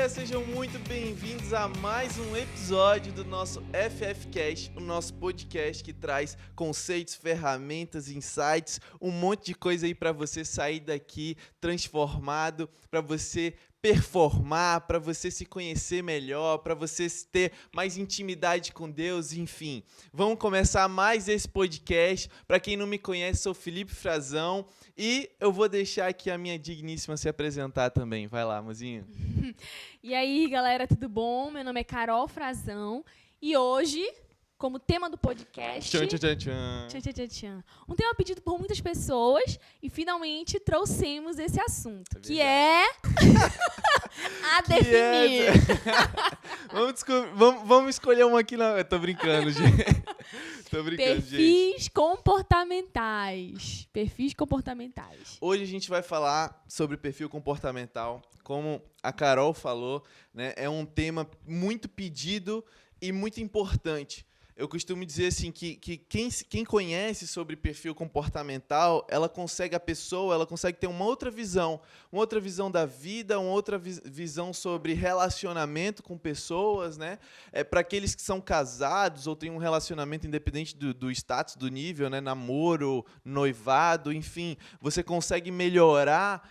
joia? Sejam muito bem-vindos a mais um episódio do nosso FFcast, o nosso podcast que traz conceitos, ferramentas, insights, um monte de coisa aí para você sair daqui transformado, para você performar, para você se conhecer melhor, para você ter mais intimidade com Deus, enfim. Vamos começar mais esse podcast. Para quem não me conhece, sou Felipe Frazão e eu vou deixar aqui a minha digníssima se apresentar também. Vai lá, mozinho. E aí, galera, tudo bom? Meu nome é Carol Frazão e hoje, como tema do podcast... Tchan, tchan, tchan, tchan. Tchan, tchan, tchan, tchan. Um tema pedido por muitas pessoas e finalmente trouxemos esse assunto, que é a definir. Vamos escolher uma aqui na... Eu tô brincando, gente. Perfis comportamentais. Perfis comportamentais. Hoje a gente vai falar sobre perfil comportamental. Como a Carol falou, né, é um tema muito pedido e muito importante. Eu costumo dizer assim que quem conhece sobre perfil comportamental, a pessoa consegue ter uma outra visão da vida, uma outra visão sobre relacionamento com pessoas, né? Para aqueles que são casados ou têm um relacionamento independente do status, do nível, né? Namoro, noivado, enfim, você consegue melhorar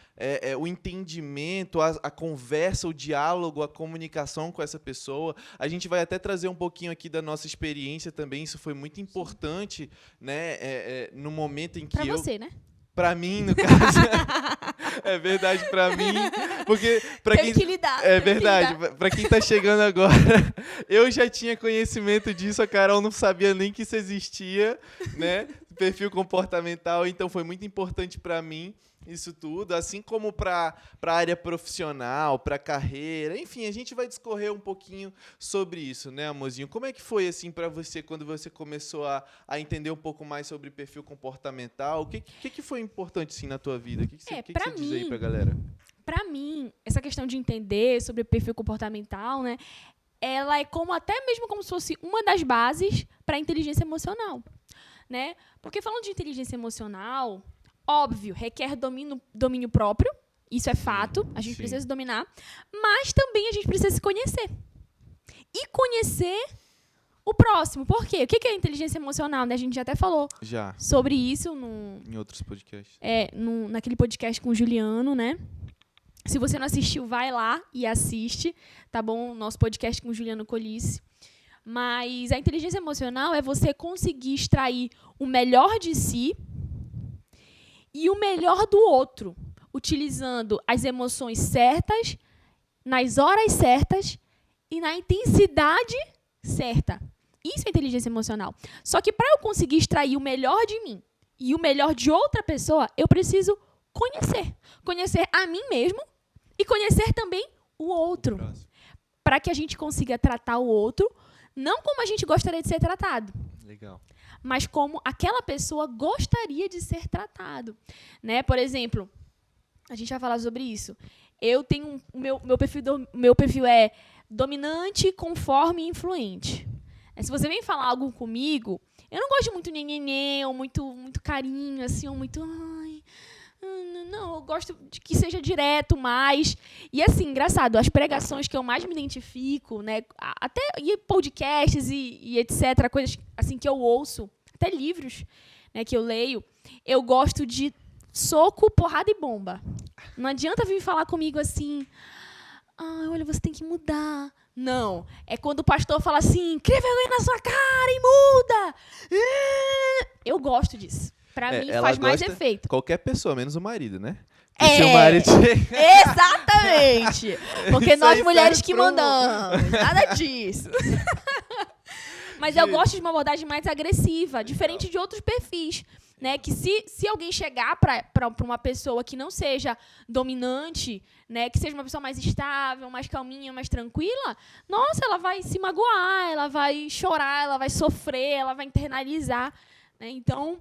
o entendimento, a conversa, o diálogo, a comunicação com essa pessoa. A gente vai até trazer um pouquinho aqui da nossa experiência também, isso foi muito importante, né, no momento em que pra você, né? Pra mim, no caso, é verdade pra mim, porque pra quem que lidar, é verdade, pra quem tá chegando agora, eu já tinha conhecimento disso, a Carol não sabia nem que isso existia, né, perfil comportamental, então foi muito importante pra mim isso tudo, assim como para a área profissional, para a carreira, enfim, a gente vai discorrer um pouquinho sobre isso, né, amorzinho? Como é que foi, assim, para você, quando você começou a entender um pouco mais sobre perfil comportamental? O que foi importante, assim, na tua vida? O que você diz aí pra galera? Para mim, essa questão de entender sobre perfil comportamental, né, ela é até mesmo como se fosse uma das bases para a inteligência emocional, né? Porque falando de inteligência emocional, óbvio, requer domínio próprio, isso é fato, a gente precisa dominar, mas também a gente precisa se conhecer. E conhecer o próximo. Por quê? O que é inteligência emocional? Né? A gente já até falou sobre isso em outros podcasts. Naquele podcast com o Juliano, né? Se você não assistiu, vai lá e assiste, tá bom? Nosso podcast com o Juliano Colice. Mas a inteligência emocional é você conseguir extrair o melhor de si e o melhor do outro, utilizando as emoções certas, nas horas certas e na intensidade certa. Isso é inteligência emocional. Só que para eu conseguir extrair o melhor de mim e o melhor de outra pessoa, eu preciso conhecer. Conhecer a mim mesmo e conhecer também o outro. Para que a gente consiga tratar o outro, não como a gente gostaria de ser tratado. Legal. Mas como aquela pessoa gostaria de ser tratado, né? Por exemplo, a gente vai falar sobre isso. Eu tenho meu perfil é dominante, conforme e influente. Se você vem falar algo comigo, eu não gosto de muito nhenhenhê, ou muito carinho, assim, ou muito... Não, eu gosto de que seja direto mais. E assim, engraçado, as pregações que eu mais me identifico, né, até podcasts e etc, coisas assim que eu ouço, até livros, né, que eu leio, eu gosto de soco, porrada e bomba. Não adianta vir falar comigo assim, olha, você tem que mudar. Não, é quando o pastor fala assim, cria vergonha na sua cara e muda. Eu gosto disso. Pra mim faz mais efeito. Qualquer pessoa, menos o marido, né? Seu marido... Exatamente. Porque nós mulheres que mandamos. Nada disso. Mas eu gosto de uma abordagem mais agressiva, diferente de outros perfis. Né? Que se alguém chegar para uma pessoa que não seja dominante, né? Que seja uma pessoa mais estável, mais calminha, mais tranquila, nossa, ela vai se magoar, ela vai chorar, ela vai sofrer, ela vai internalizar. Né? Então,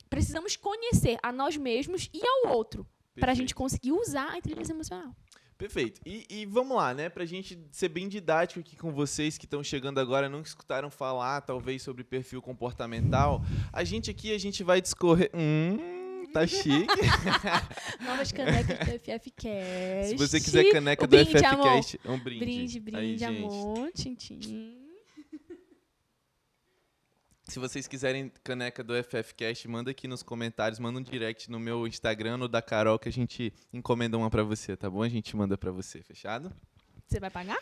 precisamos conhecer a nós mesmos e ao outro para a gente conseguir usar a inteligência emocional. Perfeito. E vamos lá, né? Pra gente ser bem didático aqui com vocês que estão chegando agora, não escutaram falar, talvez, sobre perfil comportamental, a gente vai discorrer... Tá chique. Novas canecas do FFcast. Se você quiser caneca O do brinde, FFcast, um brinde. Brinde, Aí, gente. amor. Tchim. Se vocês quiserem caneca do FFcast, manda aqui nos comentários, manda um direct no meu Instagram, no da Carol, que a gente encomenda uma pra você, tá bom? A gente manda pra você, fechado? Você vai pagar?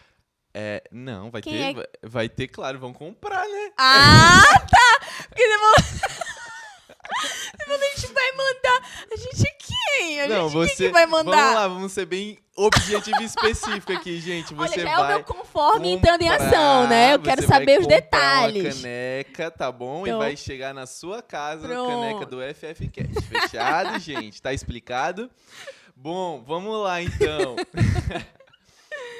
Não, vai Quem ter, vai ter, claro, vão comprar, né? Ah, tá! Porque depois a gente vai mandar. A gente quem? A Não, gente quem que vai mandar? Vamos lá, vamos ser bem objetivo e específico aqui, gente. Olha, Você já é o vai meu conforme entrando em ação, né? Eu quero você vai saber os comprar detalhes. uma caneca, tá bom? Então, e vai chegar na sua casa a pronto. caneca do FFcast. Fechado, gente? Tá explicado? Bom, vamos lá então.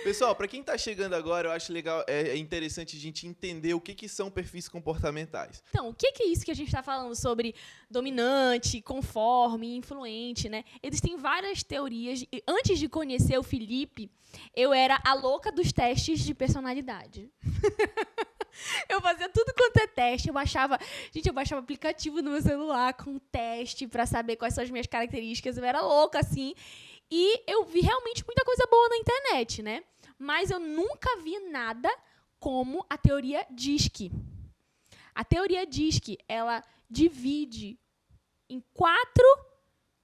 Pessoal, para quem está chegando agora, eu acho legal, é interessante a gente entender o que são perfis comportamentais. Então, o que é isso que a gente está falando sobre dominante, conforme, influente, né? Existem várias teorias. Antes de conhecer o Felipe, eu era a louca dos testes de personalidade. Eu fazia tudo quanto é teste. Eu baixava aplicativo no meu celular com teste para saber quais são as minhas características. Eu era louca, assim. E eu vi realmente muita coisa boa na internet, né? Mas eu nunca vi nada como a teoria DISC. A teoria DISC, ela divide em 4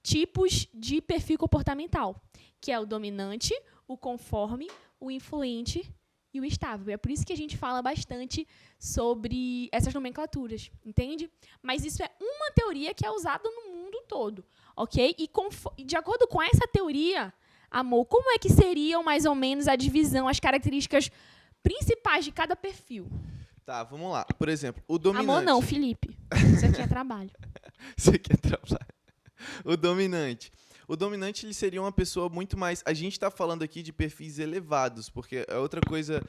tipos de perfil comportamental, que é o dominante, o conforme, o influente e o estável. É por isso que a gente fala bastante sobre essas nomenclaturas, entende? Mas isso é uma teoria que é usada no mundo todo, ok? E de acordo com essa teoria, amor, como é que seriam mais ou menos a divisão, as características principais de cada perfil? Tá, vamos lá. Por exemplo, o dominante... Amor não, Felipe. Isso aqui é trabalho. Isso aqui é trabalho. O dominante. O dominante, ele seria uma pessoa muito mais... A gente está falando aqui de perfis elevados, porque é outra coisa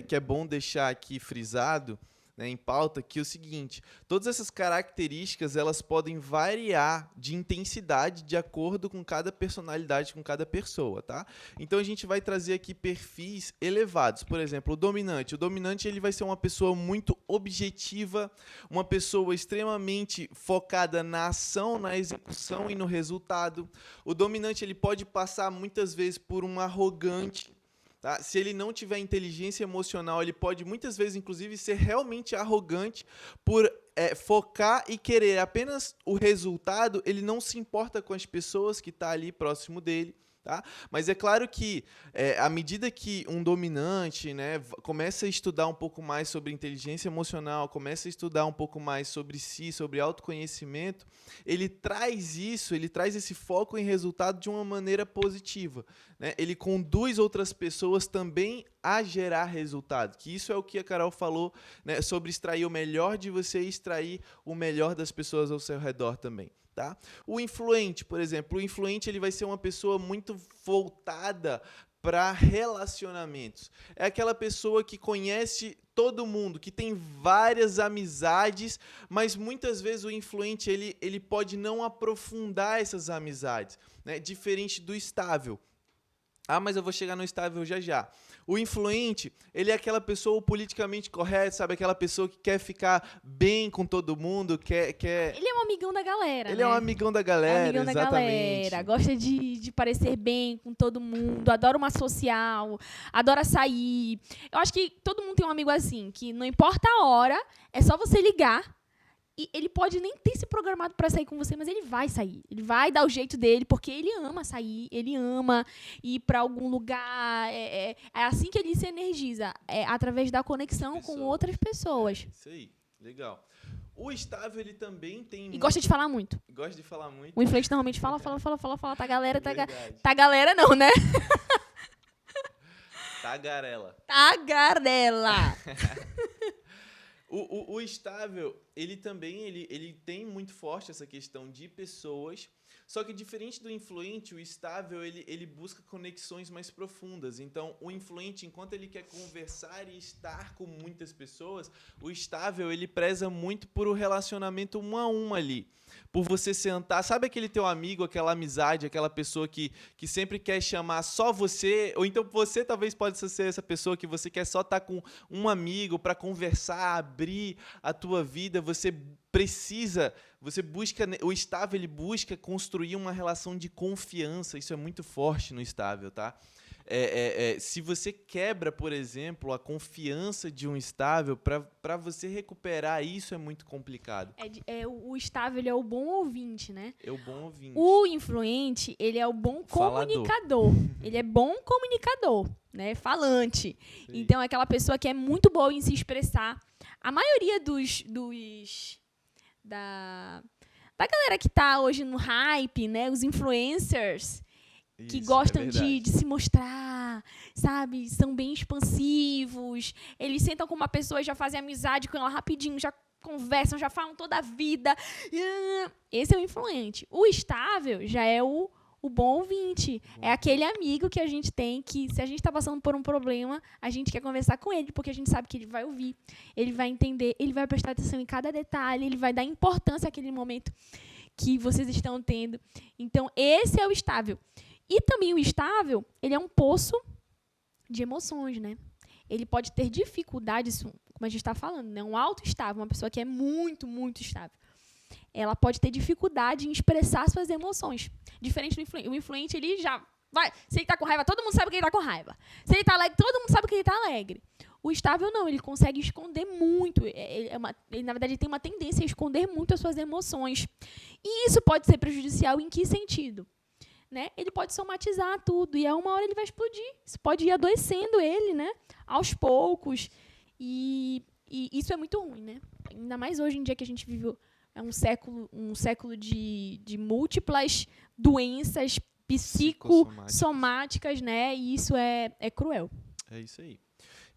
que é bom deixar aqui frisado, né, em pauta, que é o seguinte: todas essas características, elas podem variar de intensidade de acordo com cada personalidade, com cada pessoa, tá? Então a gente vai trazer aqui perfis elevados. Por exemplo, o dominante ele vai ser uma pessoa muito objetiva, uma pessoa extremamente focada na ação, na execução e no resultado. O dominante ele pode passar muitas vezes por um arrogante. Tá? Se ele não tiver inteligência emocional, ele pode muitas vezes, inclusive, ser realmente arrogante por focar e querer apenas o resultado. Ele não se importa com as pessoas que estão ali próximo dele. Tá? Mas é claro que, à medida que um dominante, né, começa a estudar um pouco mais sobre inteligência emocional, começa a estudar um pouco mais sobre si, sobre autoconhecimento, ele traz esse foco em resultado de uma maneira positiva, né? Ele conduz outras pessoas também a gerar resultado, que isso é o que a Carol falou, né, sobre extrair o melhor de você e extrair o melhor das pessoas ao seu redor também. Tá? O influente, por exemplo, o influente ele vai ser uma pessoa muito voltada para relacionamentos. É aquela pessoa que conhece todo mundo, que tem várias amizades, mas muitas vezes o influente ele pode não aprofundar essas amizades, né? Diferente do estável. Ah, mas eu vou chegar no estável já já. O influente, ele é aquela pessoa politicamente correta, sabe? Aquela pessoa que quer ficar bem com todo mundo, quer... Ele é um amigão da galera, Ele é um amigão da galera, amigão da exatamente. galera, gosta de parecer bem com todo mundo, adora uma social, adora sair. Eu acho que todo mundo tem um amigo assim, que não importa a hora, é só você ligar. E ele pode nem ter se programado para sair com você, mas ele vai sair. Ele vai dar o jeito dele, porque ele ama sair, ele ama ir para algum lugar. É assim que ele se energiza, através da conexão com outras pessoas. Isso aí, legal. O estável, ele também tem... E gosta de falar muito. Gosta de falar muito. O influente normalmente fala. Tá galera, tá galera não, né? Tagarela. Tagarela. O estável, ele também ele tem muito forte essa questão de pessoas, só que diferente do influente, o estável ele busca conexões mais profundas. Então, o influente, enquanto ele quer conversar e estar com muitas pessoas, o estável ele preza muito por o relacionamento 1 a 1 ali. Por você sentar, sabe aquele teu amigo, aquela amizade, aquela pessoa que sempre quer chamar só você, ou então você talvez pode ser essa pessoa que você quer só estar com um amigo para conversar, abrir a tua vida, você busca, o estável, ele busca construir uma relação de confiança, isso é muito forte no estável, tá? Se você quebra, por exemplo, a confiança de um estável, para você recuperar isso é muito complicado. O estável, ele é o bom ouvinte, né? É o bom ouvinte. O influente, ele é o bom comunicador. Ele é bom comunicador, né? Falante. Sim. Então, é aquela pessoa que é muito boa em se expressar. A maioria da galera que tá hoje no hype, né? Os influencers que gostam de se mostrar, sabe? São bem expansivos. Eles sentam com uma pessoa e já fazem amizade com ela rapidinho, já conversam, já falam toda a vida. Esse é o influente. O estável já é o bom ouvinte. É aquele amigo que a gente tem que, se a gente está passando por um problema, a gente quer conversar com ele, porque a gente sabe que ele vai ouvir, ele vai entender, ele vai prestar atenção em cada detalhe, ele vai dar importância àquele momento que vocês estão tendo. Então, esse é o estável. E também o estável, ele é um poço de emoções, né? Ele pode ter dificuldades, como a gente está falando, né? Um alto estável, uma pessoa que é muito, muito estável. Ela pode ter dificuldade em expressar suas emoções. Diferente do influente. O influente, ele já vai. Se ele está com raiva, todo mundo sabe que ele está com raiva. Se ele está alegre, todo mundo sabe que ele está alegre. O estável, não. Ele consegue esconder muito. Ele, na verdade, tem uma tendência a esconder muito as suas emoções. E isso pode ser prejudicial em que sentido? Né? Ele pode somatizar tudo e a uma hora ele vai explodir. Isso pode ir adoecendo ele, né? Aos poucos. E isso é muito ruim, né? Ainda mais hoje em dia que a gente vive um século de múltiplas doenças psicossomáticas, né? E isso é cruel. É isso aí.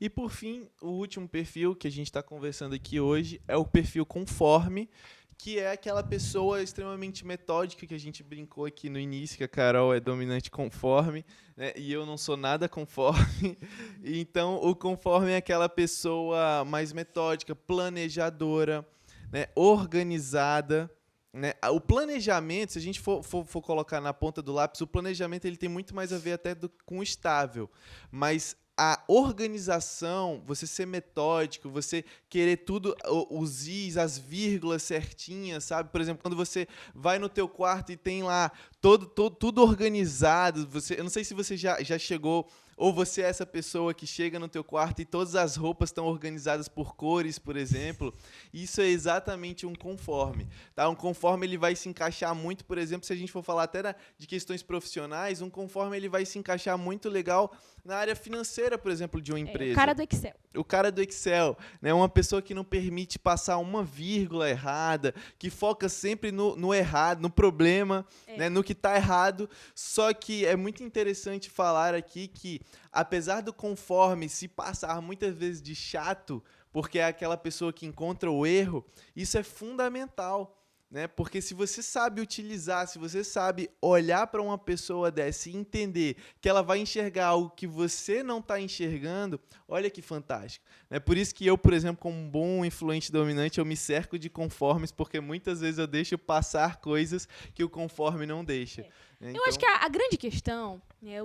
E, por fim, o último perfil que a gente está conversando aqui hoje é o perfil conforme, que é aquela pessoa extremamente metódica que a gente brincou aqui no início, que a Carol é dominante conforme, né? E eu não sou nada conforme. Então, o conforme é aquela pessoa mais metódica, planejadora, né? Organizada. Né? O planejamento, se a gente for colocar na ponta do lápis, o planejamento ele tem muito mais a ver até com o estável. Mas a organização, você ser metódico, você querer tudo, os is, as vírgulas certinhas, sabe? Por exemplo, quando você vai no teu quarto e tem lá tudo organizado, eu não sei se você já chegou, ou você é essa pessoa que chega no teu quarto e todas as roupas estão organizadas por cores, por exemplo. Isso é exatamente um conforme. Tá? Um conforme ele vai se encaixar muito, por exemplo, se a gente for falar até de questões profissionais, um conforme ele vai se encaixar muito legal na área financeira, por exemplo, de uma empresa. O cara do Excel. O cara do Excel, né? Uma pessoa que não permite passar uma vírgula errada, que foca sempre no errado, no problema, né? No que está errado. Só que é muito interessante falar aqui que, apesar do conforme se passar muitas vezes de chato, porque é aquela pessoa que encontra o erro, isso é fundamental. Né? Porque se você sabe utilizar, se você sabe olhar para uma pessoa dessa e entender que ela vai enxergar algo que você não está enxergando, olha que fantástico. Né? Por isso que eu, por exemplo, como um bom influente dominante, eu me cerco de conformes, porque muitas vezes eu deixo passar coisas que o conforme não deixa. Né? Então, eu acho que a grande questão, né,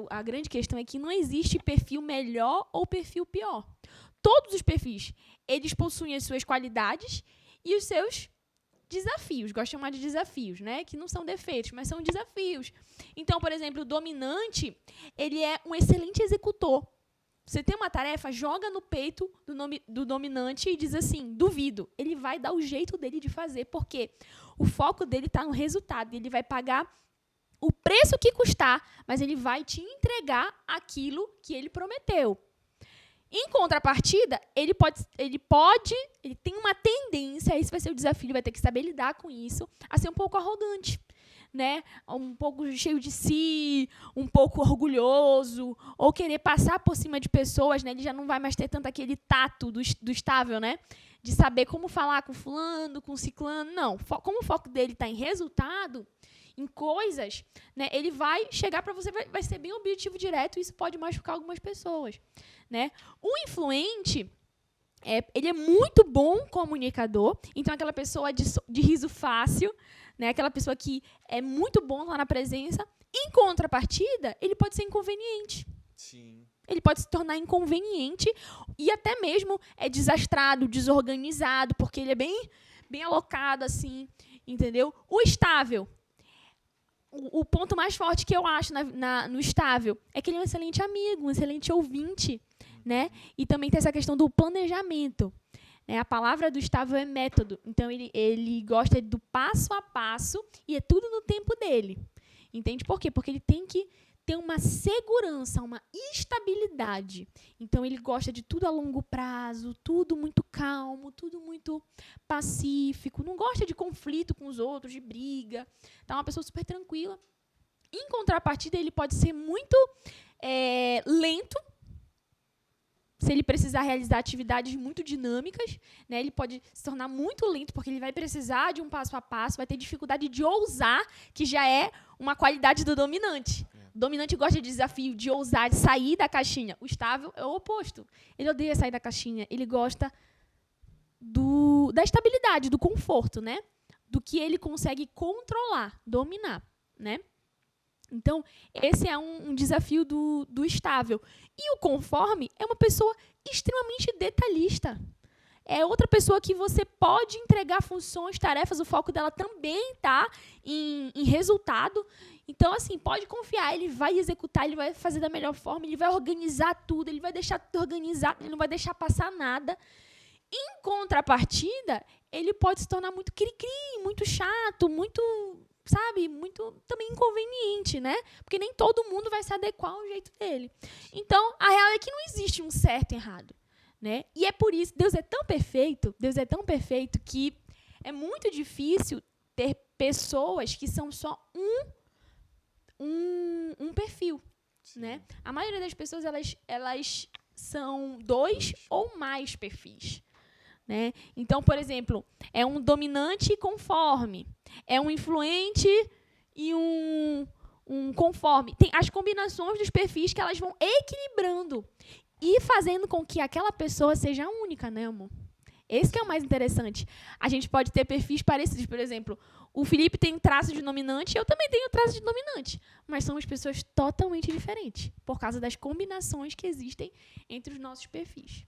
é que não existe perfil melhor ou perfil pior. Todos os perfis, eles possuem as suas qualidades e os seus desafios, gosto de chamar de desafios, né? Que não são defeitos, mas são desafios. Então, por exemplo, o dominante, ele é um excelente executor. Você tem uma tarefa, joga no peito do dominante e diz assim, duvido. Ele vai dar o jeito dele de fazer, porque o foco dele está no resultado. Ele vai pagar o preço que custar, mas ele vai te entregar aquilo que ele prometeu. Em contrapartida, ele tem uma tendência, esse vai ser o desafio, ele vai ter que saber lidar com isso, a ser um pouco arrogante, né? Um pouco cheio de si, um pouco orgulhoso, ou querer passar por cima de pessoas, né? Ele já não vai mais ter tanto aquele tato do estável, né? De saber como falar com fulano, com ciclano. Não, como o foco dele está em resultado, em coisas, né? Ele vai chegar para você, vai ser bem objetivo direto, e isso pode machucar algumas pessoas. Né? O influente, ele é muito bom comunicador, então aquela pessoa de riso fácil, né? Aquela pessoa que é muito bom lá na presença. Em contrapartida, ele pode ser inconveniente. Sim. Ele pode se tornar inconveniente e até mesmo desastrado, desorganizado, porque ele é bem bem alocado, assim, entendeu? O estável. O ponto mais forte que eu acho no estável é que ele é um excelente amigo, um excelente ouvinte, né? E também tem essa questão do planejamento. Né? A palavra do estável é método. Então, ele gosta do passo a passo e é tudo no tempo dele. Entende por quê? Porque ele tem que ter uma segurança, uma estabilidade. Então, ele gosta de tudo a longo prazo, tudo muito calmo, tudo muito pacífico. Não gosta de conflito com os outros, de briga. Tá uma pessoa super tranquila. Em contrapartida, ele pode ser muito lento, se ele precisar realizar atividades muito dinâmicas, né, ele pode se tornar muito lento, porque ele vai precisar de um passo a passo, vai ter dificuldade de ousar, que já é uma qualidade do dominante. O dominante gosta de desafio, de ousar, de sair da caixinha. O estável é o oposto. Ele odeia sair da caixinha. Ele gosta da estabilidade, do conforto, né? Do que ele consegue controlar, dominar, né? Então, esse é um desafio do estável. E o conforme é uma pessoa extremamente detalhista. É outra pessoa que você pode entregar funções, tarefas, o foco dela também está em resultado. Então, assim, pode confiar, ele vai executar, ele vai fazer da melhor forma, ele vai organizar tudo, ele vai deixar tudo organizado, ele não vai deixar passar nada. Em contrapartida, ele pode se tornar muito cri-cri, muito chato, muito, sabe, muito também inconveniente, né? Porque nem todo mundo vai se adequar ao jeito dele. Então, a real é que não existe um certo e errado, né? E é por isso, Deus é tão perfeito que é muito difícil ter pessoas que são só um perfil, né? A maioria das pessoas, elas são dois ou mais perfis. Né? Então, por exemplo, é um dominante conforme, é um influente e um conforme. Tem as combinações dos perfis que elas vão equilibrando e fazendo com que aquela pessoa seja única, né, amor? Esse que é o mais interessante. A gente pode ter perfis parecidos, por exemplo, o Felipe tem traços de dominante e eu também tenho traços de dominante, mas somos pessoas totalmente diferentes por causa das combinações que existem entre os nossos perfis.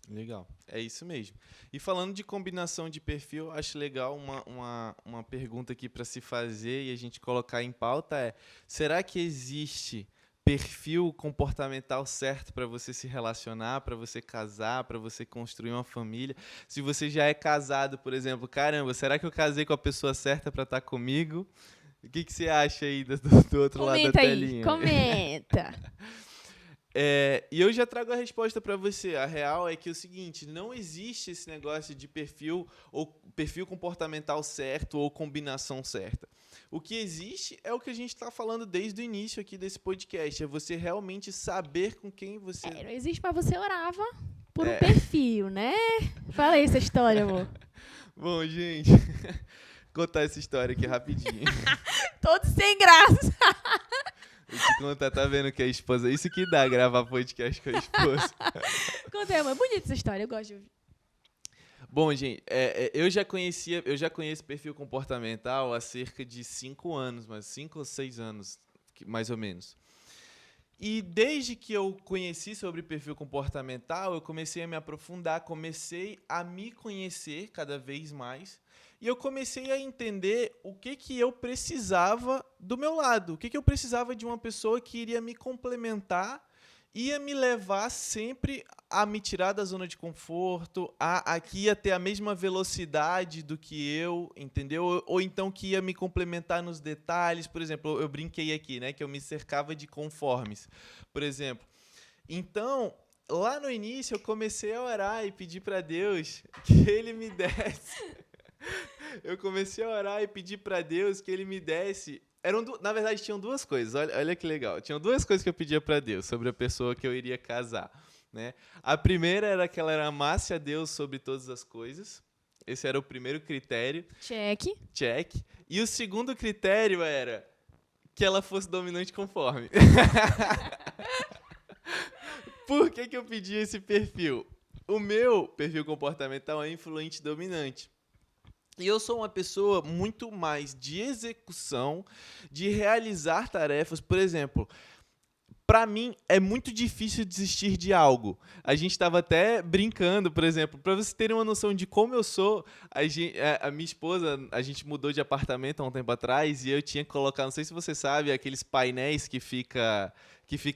Legal, é isso mesmo. E falando de combinação de perfil, acho legal uma pergunta aqui para se fazer e a gente colocar em pauta será que existe perfil comportamental certo para você se relacionar, para você casar, para você construir uma família? Se você já é casado, por exemplo, caramba, será que eu casei com a pessoa certa para estar comigo? O que você acha aí do outro lado da telinha? Comenta! E eu já trago a resposta para você. A real é que é o seguinte, não existe esse negócio de perfil ou perfil comportamental certo ou combinação certa. O que existe é o que a gente está falando desde o início aqui desse podcast, é você realmente saber com quem você... não existe, mas você orava por um perfil, né? Fala aí essa história, amor. Bom, gente, vou contar essa história aqui rapidinho. Todos sem graça. Vou te contar, tá vendo que a esposa... Isso que dá gravar podcast com a esposa. Conta aí, amor. É bonita essa história, eu gosto de ouvir. Bom, gente, eu já conheço perfil comportamental há cerca de 5 anos, mas 5 ou 6 anos, mais ou menos. E desde que eu conheci sobre perfil comportamental, eu comecei a me aprofundar, comecei a me conhecer cada vez mais. E eu comecei a entender o que eu precisava do meu lado, o que eu precisava de uma pessoa que iria me complementar, ia me levar sempre a me tirar da zona de conforto, que ia ter a mesma velocidade do que eu, entendeu? Ou então que ia me complementar nos detalhes. Por exemplo, eu brinquei aqui, né, que eu me cercava de conformes, por exemplo. Então, lá no início, eu comecei a orar e pedir para Deus que Ele me desse... Eu comecei a orar e pedir para Deus que Ele me desse... Na verdade, tinham duas coisas. Olha que legal. Tinham duas coisas que eu pedia para Deus sobre a pessoa que eu iria casar, né? A primeira era que ela amasse a Deus sobre todas as coisas. Esse era o primeiro critério. Check. E o segundo critério era que ela fosse dominante conforme. Por que eu pedi esse perfil? O meu perfil comportamental é influente dominante. E eu sou uma pessoa muito mais de execução, de realizar tarefas. Por exemplo, Pra mim, é muito difícil desistir de algo. A gente estava até brincando, por exemplo, para vocês terem uma noção de como eu sou, a minha esposa, a gente mudou de apartamento há um tempo atrás e eu tinha que colocar, não sei se você sabe, aqueles painéis que fica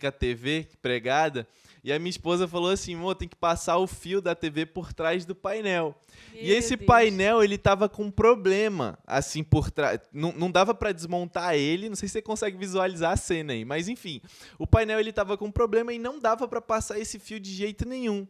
a TV pregada. E a minha esposa falou assim, amor, tem que passar o fio da TV por trás do painel. E esse painel, ele tava com um problema, assim, por trás. Não dava para desmontar ele, não sei se você consegue visualizar a cena aí, mas enfim. O painel, ele tava com um problema e não dava para passar esse fio de jeito nenhum.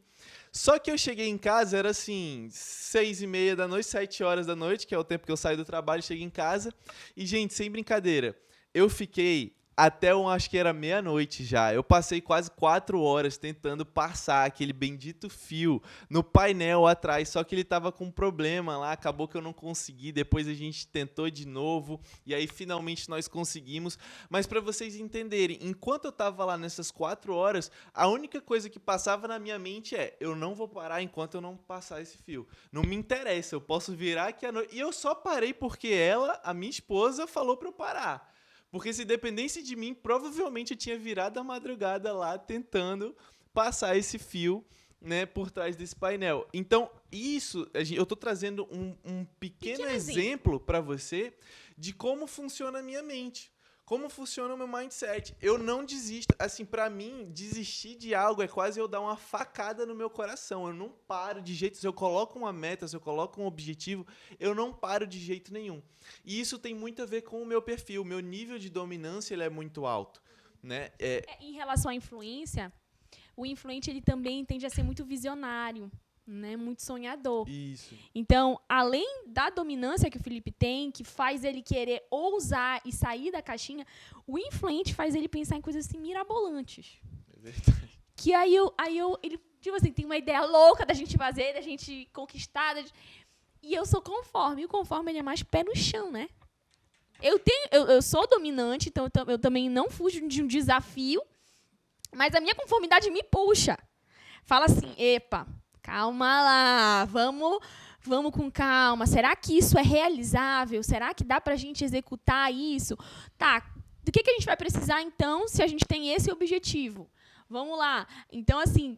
Só que eu cheguei em casa, era assim, 6h30 da noite, 7 horas da noite, que é o tempo que eu saio do trabalho, cheguei em casa. E, gente, sem brincadeira, eu fiquei até acho que era meia-noite já. Eu passei quase 4 horas tentando passar aquele bendito fio no painel atrás, só que ele tava com um problema lá, acabou que eu não consegui, depois a gente tentou de novo, e aí finalmente nós conseguimos. Mas para vocês entenderem, enquanto eu tava lá nessas 4 horas, a única coisa que passava na minha mente é, eu não vou parar enquanto eu não passar esse fio. Não me interessa, eu posso virar aqui à noite. E eu só parei porque ela, a minha esposa, falou para eu parar. Porque se dependesse de mim, provavelmente eu tinha virado a madrugada lá tentando passar esse fio, né, por trás desse painel. Então, isso, eu estou trazendo um pequeno exemplo para você de como funciona a minha mente. Como funciona o meu mindset. Eu não desisto. Assim, para mim, desistir de algo é quase eu dar uma facada no meu coração. Eu não paro de jeito... Se eu coloco uma meta, se eu coloco um objetivo, eu não paro de jeito nenhum. E isso tem muito a ver com o meu perfil. O meu nível de dominância ele é muito alto, né? Em relação à influência, o influente ele também tende a ser muito visionário, né? Muito sonhador. Isso. Então, além da dominância que o Felipe tem, que faz ele querer ousar e sair da caixinha, o influente faz ele pensar em coisas assim mirabolantes. É verdade. Que ele, tipo assim, tem uma ideia louca da gente fazer, da gente conquistar. E eu sou conforme. E o conforme ele é mais pé no chão, né? Eu sou dominante, então eu também não fujo de um desafio, mas a minha conformidade me puxa. Fala assim, epa, calma lá, vamos com calma. Será que isso é realizável? Será que dá pra gente executar isso? Tá, do que a gente vai precisar, então, se a gente tem esse objetivo? Vamos lá. Então, assim,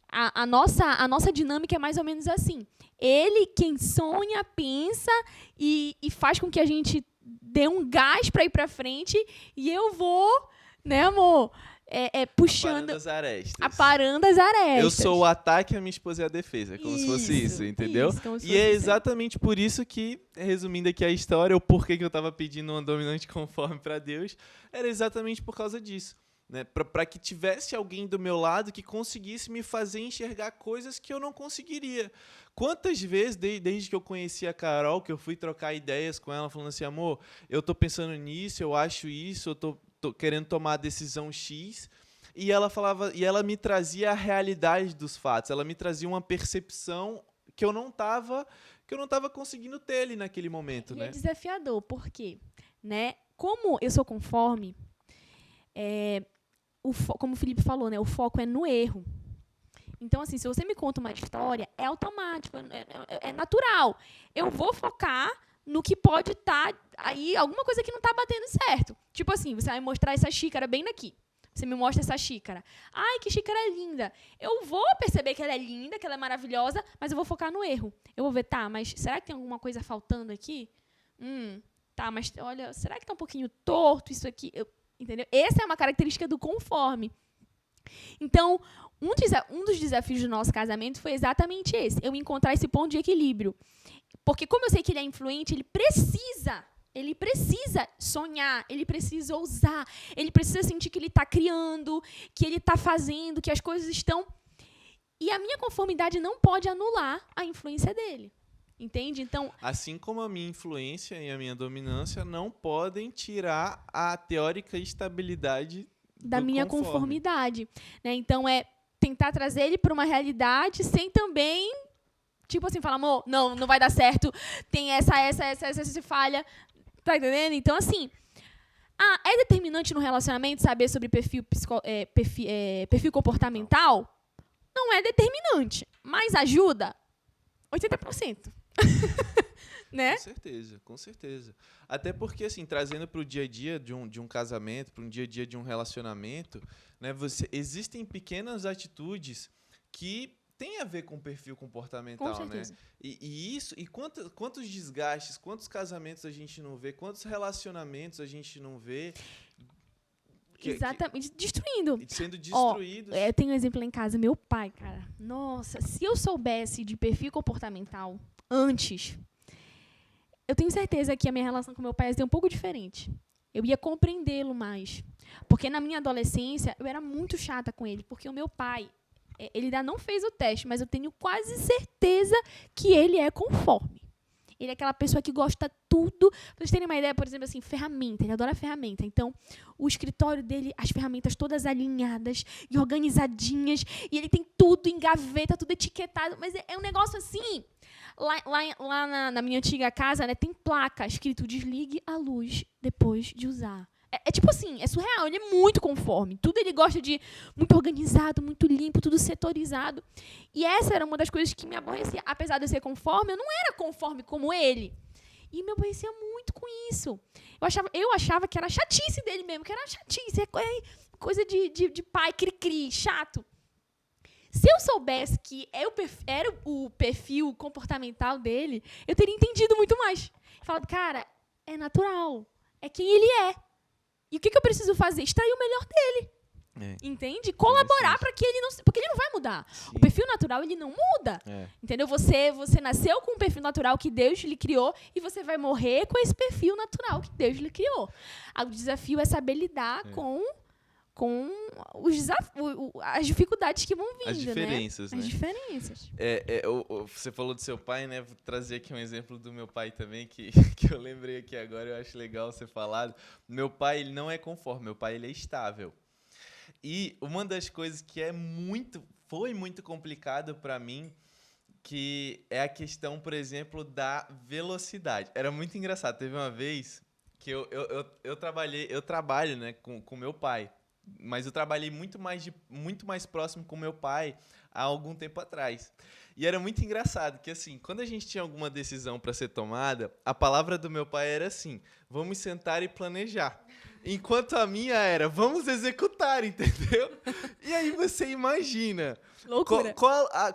a nossa dinâmica é mais ou menos assim. Ele, quem sonha, pensa e faz com que a gente dê um gás para ir para frente e eu vou, né, amor, puxando... Aparando as arestas. Eu sou o ataque e a minha esposa é a defesa, como se fosse isso, entendeu? E é exatamente por isso que, resumindo aqui a história, o porquê que eu estava pedindo uma dominante conforme para Deus, era exatamente por causa disso. Né, para que tivesse alguém do meu lado que conseguisse me fazer enxergar coisas que eu não conseguiria. Quantas vezes, desde que eu conheci a Carol, que eu fui trocar ideias com ela, falando assim, amor, eu tô pensando nisso, eu acho isso, eu tô querendo tomar a decisão X, e ela me trazia a realidade dos fatos, ela me trazia uma percepção que eu não tava conseguindo ter ali naquele momento. E né? É desafiador, por quê? Né? Como eu sou conforme, como o Felipe falou, né, o foco é no erro. Então, assim, se você me conta uma história, é automático, é natural. Eu vou focar no que pode estar aí, alguma coisa que não está batendo certo. Tipo assim, você vai mostrar essa xícara bem daqui. Você me mostra essa xícara. Ai, que xícara linda. Eu vou perceber que ela é linda, que ela é maravilhosa, mas eu vou focar no erro. Eu vou ver, tá, mas será que tem alguma coisa faltando aqui? Tá, mas olha, será que está um pouquinho torto isso aqui? Entendeu? Essa é uma característica do conforme. Então, um dos desafios do nosso casamento foi exatamente esse. Eu encontrar esse ponto de equilíbrio. Porque como eu sei que ele é influente, ele precisa sonhar, ele precisa ousar, ele precisa sentir que ele está criando, que ele está fazendo, que as coisas estão... E a minha conformidade não pode anular a influência dele. Entende? Então, assim como a minha influência e a minha dominância não podem tirar a teórica estabilidade da minha conformidade. Né? Então, é tentar trazer ele para uma realidade sem também, tipo assim, falar, amor, não vai dar certo, tem essa falha. Tá entendendo? Então, assim, é determinante no relacionamento saber sobre perfil comportamental? Não é determinante, mas ajuda 80%. né? Com certeza, com certeza. Até porque, assim, trazendo para o dia a dia de um casamento, para um dia a dia de um relacionamento, né, existem pequenas atitudes que têm a ver com o perfil Com comportamental, né? certeza. Quantos desgastes, quantos casamentos a gente não vê, quantos relacionamentos a gente não vê Exatamente, destruindo. sendo destruídos. Eu tenho um exemplo lá em casa, meu pai, cara. Nossa, se eu soubesse de perfil comportamental antes, eu tenho certeza que a minha relação com meu pai ia ser um pouco diferente. Eu ia compreendê-lo mais. Porque na minha adolescência, eu era muito chata com ele. Porque o meu pai, ele ainda não fez o teste, mas eu tenho quase certeza que ele é conforme. Ele é aquela pessoa que gosta tudo. Pra vocês terem uma ideia, por exemplo, assim, ferramenta. Ele adora ferramenta. Então, o escritório dele, as ferramentas todas alinhadas e organizadinhas. E ele tem tudo em gaveta, tudo etiquetado. Mas é um negócio assim. Lá na minha antiga casa, né, tem placa escrito desligue a luz depois de usar. É tipo assim, é surreal, ele é muito conforme. Tudo ele gosta de muito organizado, muito limpo, tudo setorizado. E essa era uma das coisas que me aborrecia. Apesar de eu ser conforme, eu não era conforme como ele. E me aborrecia muito com isso. Eu achava que era chatice dele mesmo, que era chatice. É coisa de pai, cri-cri, chato. Se eu soubesse que era o perfil comportamental dele, eu teria entendido muito mais. Falado, cara, é natural. É quem ele é. E o que eu preciso fazer? Extrair o melhor dele. Entende? Colaborar para que ele não... Porque ele não vai mudar. Sim. O perfil natural, ele não muda. Entendeu? Você nasceu com um perfil natural que Deus lhe criou e você vai morrer com esse perfil natural que Deus lhe criou. O desafio é saber lidar com as dificuldades que vão vindo, as diferenças, né? As diferenças. Você falou do seu pai, né? Vou trazer aqui um exemplo do meu pai também, que eu lembrei aqui agora, eu acho legal ser falado. Meu pai, ele não é conforme, meu pai, ele é estável. E uma das coisas que foi muito complicado para mim, que é a questão, por exemplo, da velocidade. Era muito engraçado. Teve uma vez que eu trabalho, né, com meu pai. Mas eu trabalhei muito mais próximo com meu pai há algum tempo atrás. E era muito engraçado que, assim, quando a gente tinha alguma decisão para ser tomada, a palavra do meu pai era assim, vamos sentar e planejar. Enquanto a minha era, vamos executar, entendeu? E aí você imagina... Loucura.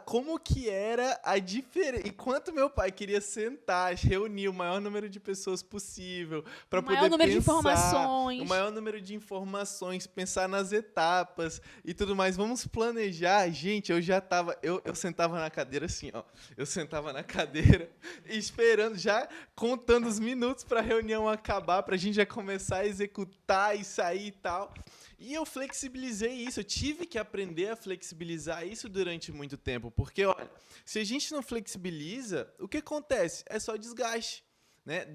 Como que era a diferença? Enquanto meu pai queria sentar, reunir o maior número de pessoas possível para poder pensar, o maior número de informações, pensar nas etapas e tudo mais, vamos planejar. Gente, eu já tava, eu sentava na cadeira assim, ó, eu sentava na cadeira esperando, já contando os minutos para a reunião acabar, para a gente já começar a executar e sair e tal. E eu flexibilizei isso, eu tive que aprender a flexibilizar isso durante muito tempo, porque, olha, se a gente não flexibiliza, o que acontece? É só desgaste, né?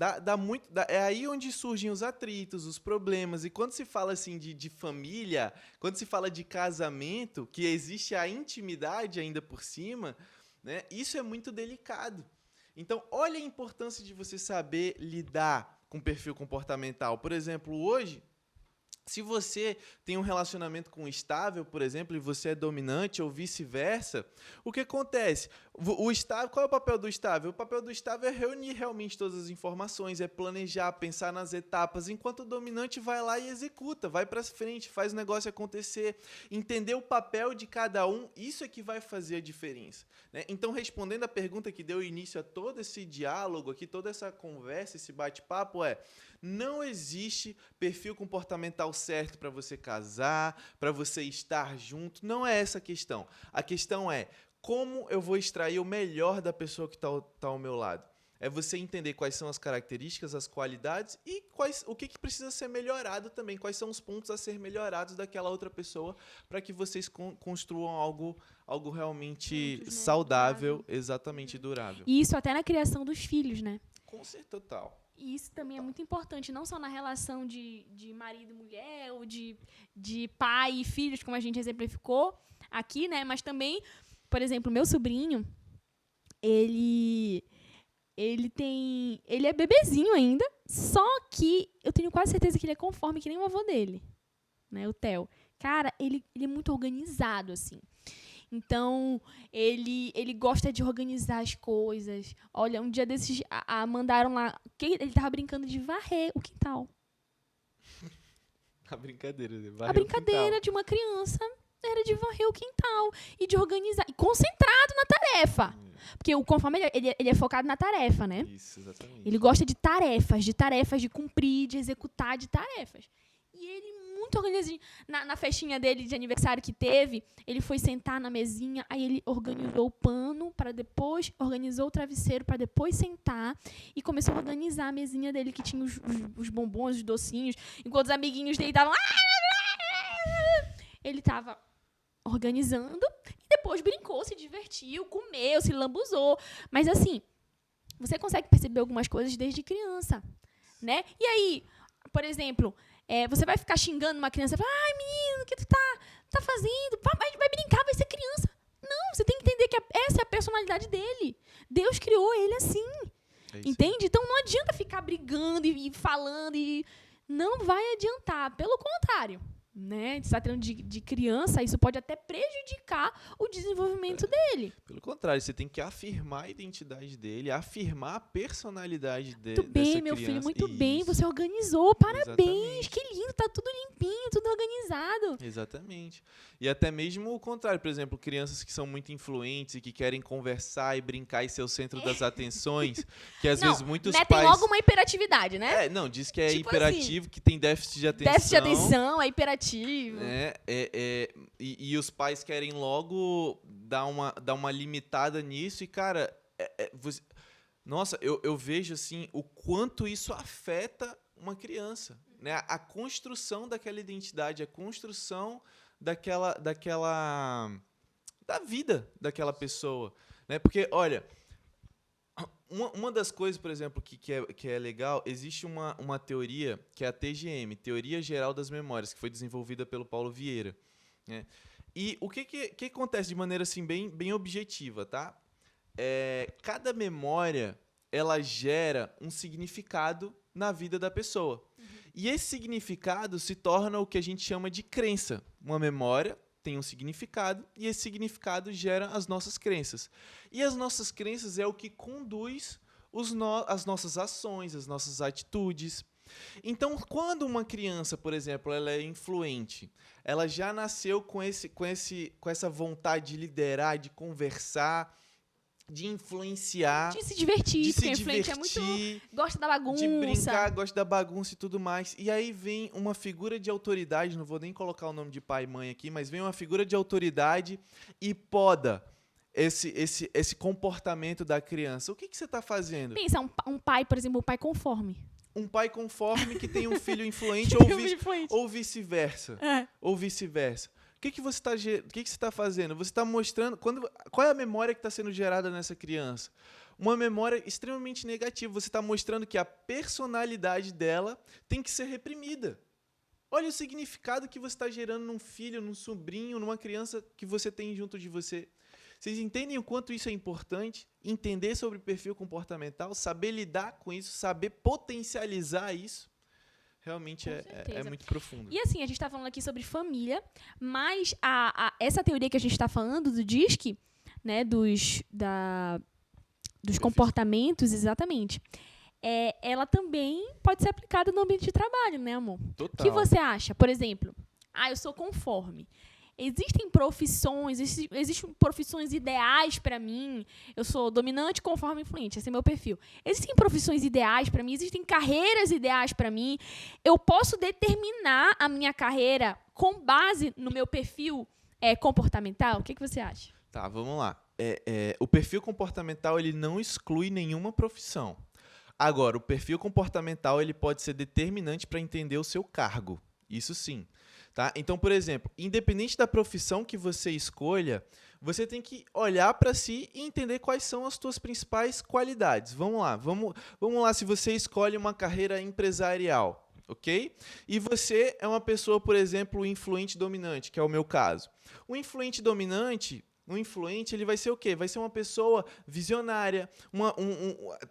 É aí onde surgem os atritos, os problemas, e quando se fala assim de família, quando se fala de casamento, que existe a intimidade ainda por cima, né? Isso é muito delicado. Então, olha a importância de você saber lidar com perfil comportamental. Por exemplo, hoje... Se você tem um relacionamento com um estável, por exemplo, e você é dominante ou vice-versa, o que acontece? Qual é o papel do estável? O papel do estável é reunir realmente todas as informações, é planejar, pensar nas etapas, enquanto o dominante vai lá e executa, vai para frente, faz o negócio acontecer, entender o papel de cada um, isso é que vai fazer a diferença, né? Então, respondendo a pergunta que deu início a todo esse diálogo aqui, toda essa conversa, esse bate-papo não existe perfil comportamental certo para você casar, para você estar junto. Não é essa a questão. A questão é como eu vou extrair o melhor da pessoa que está ao meu lado. É você entender quais são as características, as qualidades e o que precisa ser melhorado também. Quais são os pontos a ser melhorados daquela outra pessoa para que vocês construam algo realmente saudável, exatamente durável. E isso até na criação dos filhos, né? Com certeza, total. E isso também é muito importante, não só na relação de marido e mulher, ou de pai e filhos, como a gente exemplificou aqui, né? Mas também, por exemplo, meu sobrinho, ele é bebezinho ainda, só que eu tenho quase certeza que ele é conforme que nem o avô dele, né? O Theo. Cara, ele é muito organizado, assim. Então, ele gosta de organizar as coisas. Olha, um dia desses, mandaram lá, ele tava brincando de varrer o quintal. A brincadeira, A brincadeira de uma criança era de varrer o quintal e de organizar, e concentrado na tarefa. Porque o conforme ele é focado na tarefa, né? Isso, exatamente. Ele gosta de tarefas, de cumprir, de executar, de tarefas. E ele, muito organizado, na festinha dele de aniversário que teve, ele foi sentar na mesinha, aí ele organizou o pano para depois, organizou o travesseiro para depois sentar e começou a organizar a mesinha dele, que tinha os bombons, os docinhos, enquanto os amiguinhos dele estavam... Ele estava organizando e depois brincou, se divertiu, comeu, se lambuzou. Mas, assim, você consegue perceber algumas coisas desde criança, né? E aí, por exemplo, você vai ficar xingando uma criança e falar, ai, menino, o que tu tá fazendo? Vai brincar, vai ser criança. Não, você tem que entender que essa é a personalidade dele. Deus criou ele assim. Entende? Então, não adianta ficar brigando e falando. Não vai adiantar. Pelo contrário. Né? Você está tendo de criança, isso pode até prejudicar o desenvolvimento dele. Pelo contrário, você tem que afirmar a identidade dele, afirmar a personalidade dele. Muito bem, meu filho, muito bem. Você organizou, parabéns. Exatamente. Que lindo, tá tudo limpinho, tudo organizado. Exatamente. E até mesmo o contrário, por exemplo, crianças que são muito influentes e que querem conversar e brincar e ser o centro das atenções, que às vezes muitos pais... Tem logo uma hiperatividade, né? Não, diz que é tipo hiperativo, assim, que tem déficit de atenção. Déficit de atenção, é hiperativo. E os pais querem logo dar uma limitada nisso e, cara, nossa, eu vejo assim o quanto isso afeta uma criança, né? A construção daquela identidade, a construção da vida daquela pessoa, né? Porque, olha, uma das coisas, por exemplo, que é legal, existe uma teoria que é a TGM, Teoria Geral das Memórias, que foi desenvolvida pelo Paulo Vieira, né? E o que acontece de maneira assim bem objetiva, tá? Cada memória ela gera um significado na vida da pessoa. E esse significado se torna o que a gente chama de crença. Uma memória tem um significado e esse significado gera as nossas crenças. E as nossas crenças é o que conduz as nossas ações, as nossas atitudes. Então, quando uma criança, por exemplo, ela é influente, ela já nasceu com essa vontade de liderar, de conversar, de influenciar, de se divertir, porque influente é muito, gosta da bagunça, de brincar, gosta da bagunça e tudo mais. E aí vem uma figura de autoridade, não vou nem colocar o nome de pai e mãe aqui, mas vem uma figura de autoridade e poda esse comportamento da criança. O que você está fazendo? Pensa, um pai, por exemplo, um pai conforme. Um pai conforme que tem um filho influente ou vice-versa. Ou vice-versa. O que você está fazendo? Você está mostrando... Qual é a memória que está sendo gerada nessa criança? Uma memória extremamente negativa. Você está mostrando que a personalidade dela tem que ser reprimida. Olha o significado que você está gerando num filho, num sobrinho, numa criança que você tem junto de você. Vocês entendem o quanto isso é importante? Entender sobre perfil comportamental, saber lidar com isso, saber potencializar isso. Realmente é muito profundo. E assim, a gente está falando aqui sobre família, mas essa teoria que a gente está falando do DISC, né, dos comportamentos, exatamente, ela também pode ser aplicada no ambiente de trabalho, né, amor? Total. O que você acha? Por exemplo, eu sou conforme. Existem profissões ideais para mim. Eu sou dominante, conforme, influente. Esse é meu perfil. Existem profissões ideais para mim, existem carreiras ideais para mim. Eu posso determinar a minha carreira com base no meu perfil comportamental? O que você acha? Tá, vamos lá. O perfil comportamental ele não exclui nenhuma profissão. Agora, o perfil comportamental ele pode ser determinante para entender o seu cargo. Isso sim. Tá? Então, por exemplo, independente da profissão que você escolha, você tem que olhar para si e entender quais são as suas principais qualidades. Vamos lá, se você escolhe uma carreira empresarial, ok? E você é uma pessoa, por exemplo, influente dominante, que é o meu caso. O influente dominante, Um influente, ele vai ser o quê? Vai ser uma pessoa visionária,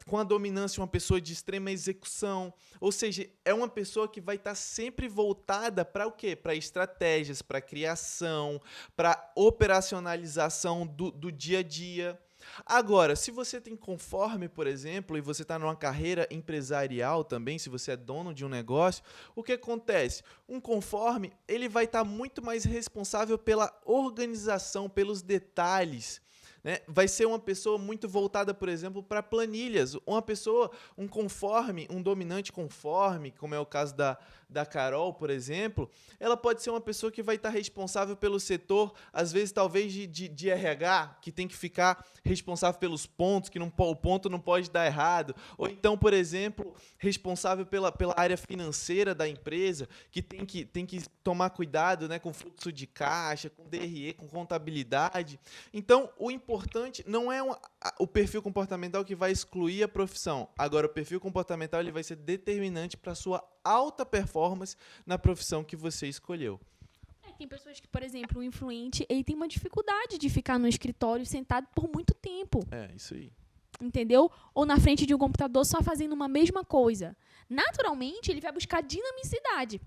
com a dominância, uma pessoa de extrema execução. Ou seja, é uma pessoa que vai estar sempre voltada para o quê? Para estratégias, para criação, para operacionalização do dia a dia. Agora, se você tem conforme, por exemplo, e você está numa carreira empresarial também, se você é dono de um negócio, o que acontece? Um conforme, ele vai estar muito mais responsável pela organização, pelos detalhes, né? Vai ser uma pessoa muito voltada, por exemplo, para planilhas. Uma pessoa, um conforme, um dominante conforme, como é o caso da Carol, por exemplo, ela pode ser uma pessoa que vai estar responsável pelo setor, às vezes, talvez, de RH, que tem que ficar responsável pelos pontos, que o ponto não pode dar errado. Ou então, por exemplo, responsável pela área financeira da empresa, que tem que tomar cuidado, né, com fluxo de caixa, com DRE, com contabilidade. Então, o importante não é o perfil comportamental que vai excluir a profissão. Agora, o perfil comportamental ele vai ser determinante para a sua alta performance na profissão que você escolheu. Tem pessoas que, por exemplo, o influente, ele tem uma dificuldade de ficar no escritório sentado por muito tempo. É, isso aí. Entendeu? Ou na frente de um computador só fazendo uma mesma coisa. Naturalmente, ele vai buscar dinamicidade.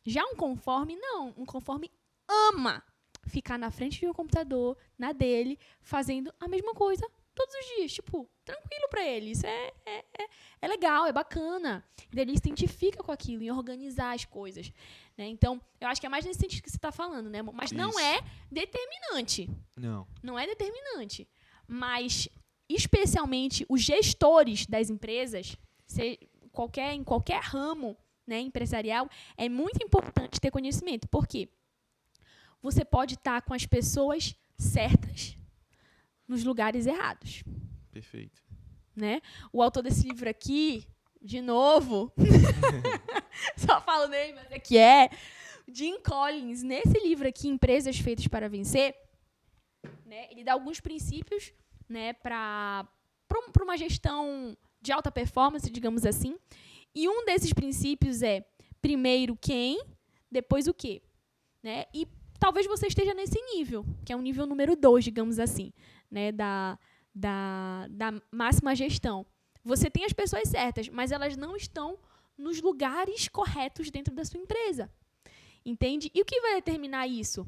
Já um conforme, não. Um conforme ama ficar na frente de um computador, na dele, fazendo a mesma coisa todos os dias. Tipo, tranquilo pra ele. Isso é legal, é bacana. E ele se identifica com aquilo, em organizar as coisas. Né? Então, eu acho que é mais nesse sentido que você está falando, né? Mas não Isso. é determinante. Não. Não é determinante. Mas, especialmente, os gestores das empresas, em qualquer ramo, né, empresarial, é muito importante ter conhecimento. Por quê? Você pode estar com as pessoas certas nos lugares errados. Perfeito. Né? O autor desse livro aqui, de novo, só falo nele, mas aqui Jim Collins. Nesse livro aqui, Empresas Feitas para Vencer, né, ele dá alguns princípios, né, para uma gestão de alta performance, digamos assim. E um desses princípios é, primeiro, quem, depois o quê. Né? E talvez você esteja nesse nível, que é o nível número 2, digamos assim, né, da máxima gestão. Você tem as pessoas certas, mas elas não estão nos lugares corretos dentro da sua empresa. Entende? E o que vai determinar isso?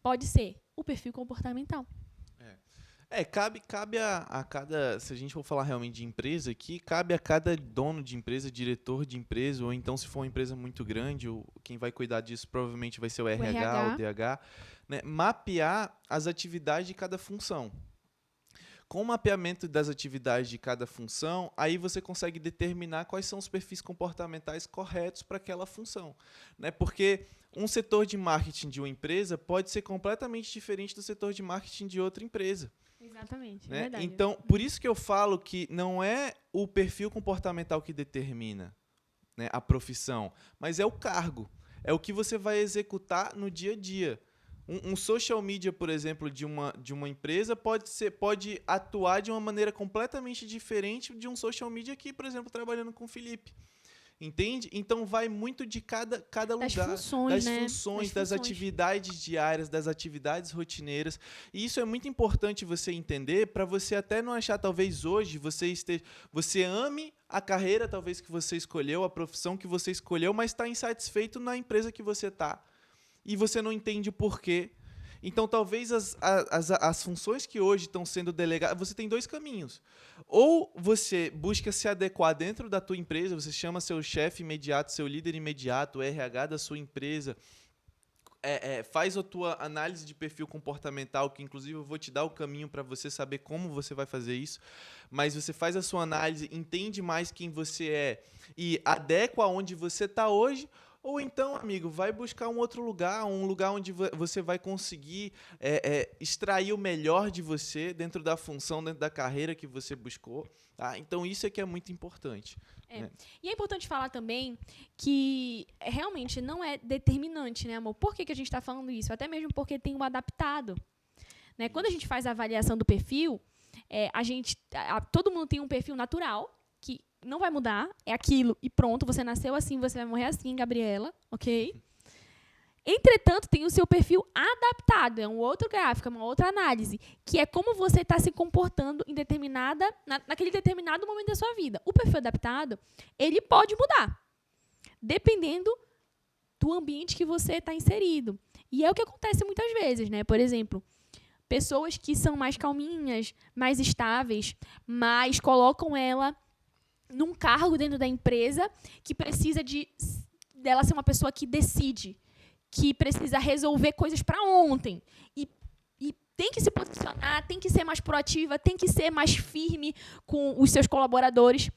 Pode ser o perfil comportamental. Cabe a cada, se a gente for falar realmente de empresa aqui, cabe a cada dono de empresa, diretor de empresa, ou então se for uma empresa muito grande, quem vai cuidar disso provavelmente vai ser o RH, o DH, né, mapear as atividades de cada função. Com o mapeamento das atividades de cada função, aí você consegue determinar quais são os perfis comportamentais corretos para aquela função. Né? Porque um setor de marketing de uma empresa pode ser completamente diferente do setor de marketing de outra empresa. Exatamente, né? Verdade. Então, por isso que eu falo que não é o perfil comportamental que determina, né, a profissão, mas é o cargo. É o que você vai executar no dia a dia. Um social media, por exemplo, de uma empresa pode atuar de uma maneira completamente diferente de um social media aqui, por exemplo, trabalhando com o Felipe. Entende? Então, vai muito de cada lugar. Das funções, das atividades diárias, das atividades rotineiras. E isso é muito importante você entender para você até não achar, talvez hoje, você ame a carreira talvez que você escolheu, a profissão que você escolheu, mas está insatisfeito na empresa que você está. E você não entende o porquê. Então, talvez as funções que hoje estão sendo delegadas, você tem dois caminhos. Ou você busca se adequar dentro da tua empresa, você chama seu chefe imediato, seu líder imediato, o RH da sua empresa, faz a tua análise de perfil comportamental, que inclusive eu vou te dar o caminho para você saber como você vai fazer isso, mas você faz a sua análise, entende mais quem você é e adequa aonde você está hoje. Ou então, amigo, vai buscar um outro lugar, um lugar onde você vai conseguir extrair o melhor de você dentro da função, dentro da carreira que você buscou. Tá? Então, isso é que é muito importante. Né? E é importante falar também que realmente não é determinante, né, amor? Por que a gente está falando isso? Até mesmo porque tem um adaptado. Né? Quando a gente faz a avaliação do perfil, todo mundo tem um perfil natural, que não vai mudar, é aquilo e pronto, você nasceu assim, você vai morrer assim, Gabriela, ok? Entretanto, tem o seu perfil adaptado, é um outro gráfico, é uma outra análise, que é como você está se comportando em naquele determinado momento da sua vida. O perfil adaptado, ele pode mudar, dependendo do ambiente que você está inserido. E é o que acontece muitas vezes, né? Por exemplo, pessoas que são mais calminhas, mais estáveis, mas colocam ela num cargo dentro da empresa que precisa dela ser uma pessoa que decide, que precisa resolver coisas para ontem. E tem que se posicionar, tem que ser mais proativa, tem que ser mais firme com os seus colaboradores.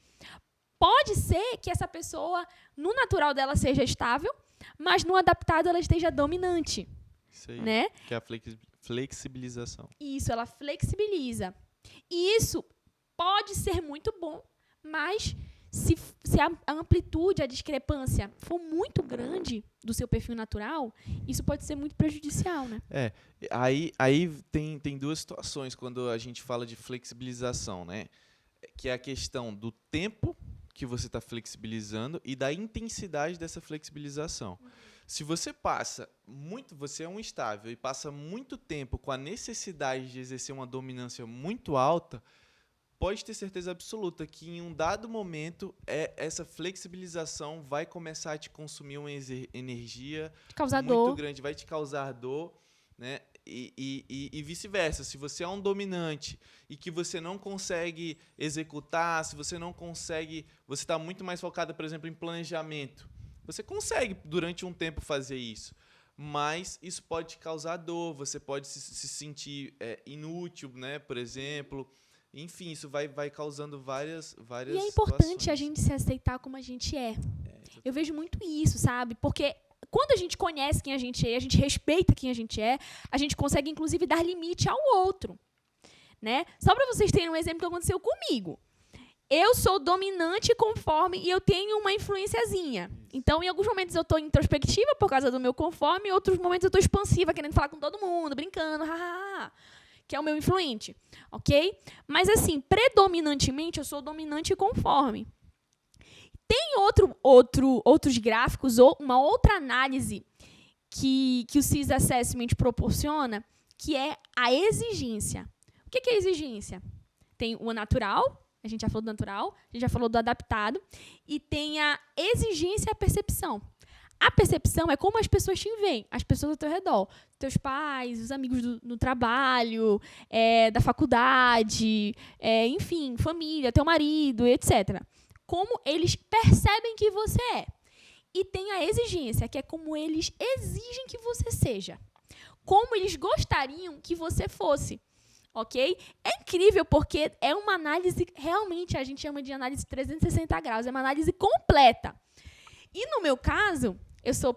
Pode ser que essa pessoa, no natural dela, seja estável, mas no adaptado ela esteja dominante. Isso aí, né? que é a flexibilização. Isso, ela flexibiliza. E isso pode ser muito bom, mas se a amplitude, a discrepância for muito grande do seu perfil natural, isso pode ser muito prejudicial, né? Aí tem duas situações quando a gente fala de flexibilização, né? Que é a questão do tempo que você está flexibilizando e da intensidade dessa flexibilização. Se você você é um estável e passa muito tempo com a necessidade de exercer uma dominância muito alta, pode ter certeza absoluta que em um dado momento essa flexibilização vai começar a te consumir uma energia muito grande, vai te causar dor, né? E vice-versa. Se você é um dominante e que você não consegue executar, se você não consegue, você está muito mais focado, por exemplo, em planejamento. Você consegue, durante um tempo, fazer isso, mas isso pode te causar dor, você pode se sentir inútil, né? Por exemplo. Enfim, isso vai causando várias E é importante a gente se aceitar como a gente é. Eu vejo muito isso, sabe? Porque quando a gente conhece quem a gente é, a gente respeita quem a gente consegue, inclusive, dar limite ao outro. Né? Só para vocês terem um exemplo que aconteceu comigo. Eu sou dominante conforme e eu tenho uma influenciazinha. Então, em alguns momentos eu estou introspectiva por causa do meu conforme, em outros momentos eu estou expansiva, querendo falar com todo mundo, brincando, que é o meu influente, ok? Mas, assim, predominantemente, eu sou dominante conforme. Tem outros gráficos ou uma outra análise que o CIS Assessment proporciona, que é a exigência. O que é a exigência? Tem o natural, a gente já falou do natural, a gente já falou do adaptado, e tem a exigência e a percepção. A percepção é como as pessoas te veem, as pessoas ao teu redor. Teus pais, os amigos no trabalho, da faculdade, enfim, família, teu marido, etc. Como eles percebem que você é. E tem a exigência, que é como eles exigem que você seja. Como eles gostariam que você fosse. Ok? É incrível porque é uma análise, realmente, a gente chama de análise 360 graus. É uma análise completa. E no meu caso, eu sou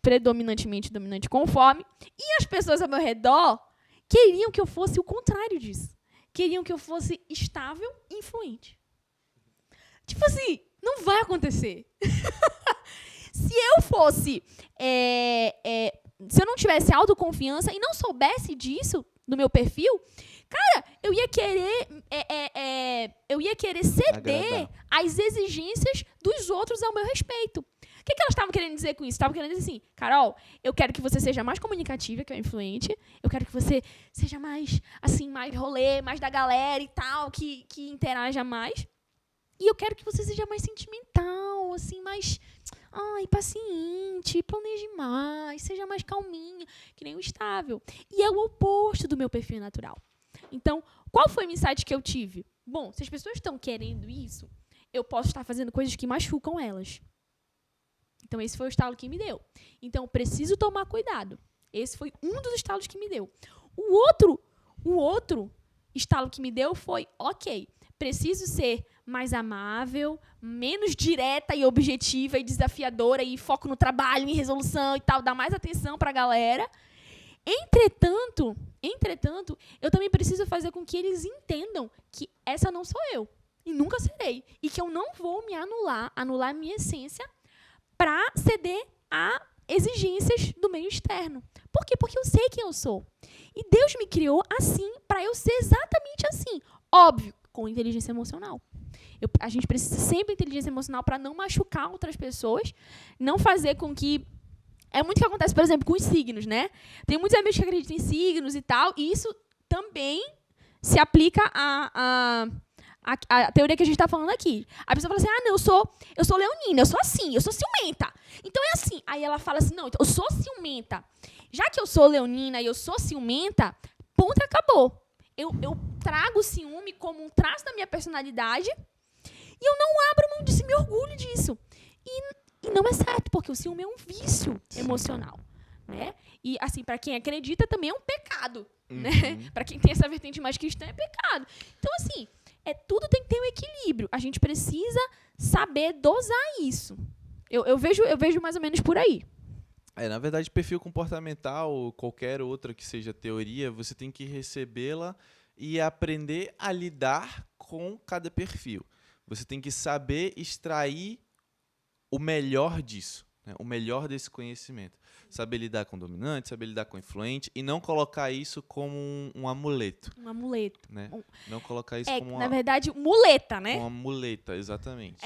predominantemente dominante conforme, e as pessoas ao meu redor queriam que eu fosse o contrário disso. Queriam que eu fosse estável e influente. Tipo assim, não vai acontecer. Se eu fosse... se eu não tivesse autoconfiança e não soubesse disso, do meu perfil, cara, eu ia querer ceder às exigências dos outros ao meu respeito. O que elas estavam querendo dizer com isso? Estavam querendo dizer assim, Carol, eu quero que você seja mais comunicativa, que é influente, eu quero que você seja mais, assim, mais rolê, mais da galera e tal, que interaja mais, e eu quero que você seja mais sentimental, assim, mais... paciente, planeje mais, seja mais calminha, que nem o estável. E é o oposto do meu perfil natural. Então, qual foi o insight que eu tive? Bom, se as pessoas estão querendo isso, eu posso estar fazendo coisas que machucam elas. Então, esse foi o estalo que me deu. Então, eu preciso tomar cuidado. Esse foi um dos estalos que me deu. O outro estalo que me deu foi, ok, preciso ser mais amável, menos direta e objetiva e desafiadora e foco no trabalho, em resolução e tal, dar mais atenção para a galera. Entretanto, eu também preciso fazer com que eles entendam que essa não sou eu e nunca serei. E que eu não vou me anular a minha essência para ceder a exigências do meio externo. Por quê? Porque eu sei quem eu sou. E Deus me criou assim, para eu ser exatamente assim. Óbvio, com inteligência emocional. A gente precisa sempre de inteligência emocional para não machucar outras pessoas, não fazer com que É muito o que acontece, por exemplo, com os signos, né? Tem muitos amigos que acreditam em signos e tal, e isso também se aplica a teoria que a gente está falando aqui. A pessoa fala assim, não, eu sou leonina, eu sou assim, eu sou ciumenta. Então é assim. Aí ela fala assim, não, então, eu sou ciumenta. Já que eu sou leonina e eu sou ciumenta, ponto, acabou. Eu trago o ciúme como um traço da minha personalidade e eu não abro mão disso, me orgulho disso. E não é certo, porque o ciúme é um vício emocional, né? E, assim, para quem acredita, também é um pecado, né? Para quem tem essa vertente mais cristã, é pecado. Então, assim, tudo tem que ter um equilíbrio. A gente precisa saber dosar isso. Eu vejo mais ou menos por aí. Na verdade, perfil comportamental, ou qualquer outra que seja teoria, você tem que recebê-la e aprender a lidar com cada perfil. Você tem que saber extrair o melhor disso, né? O melhor desse conhecimento. Saber lidar com dominante, saber lidar com influente e não colocar isso como um amuleto. Um amuleto. Né? Não colocar isso como na verdade, muleta, né? Uma muleta, exatamente.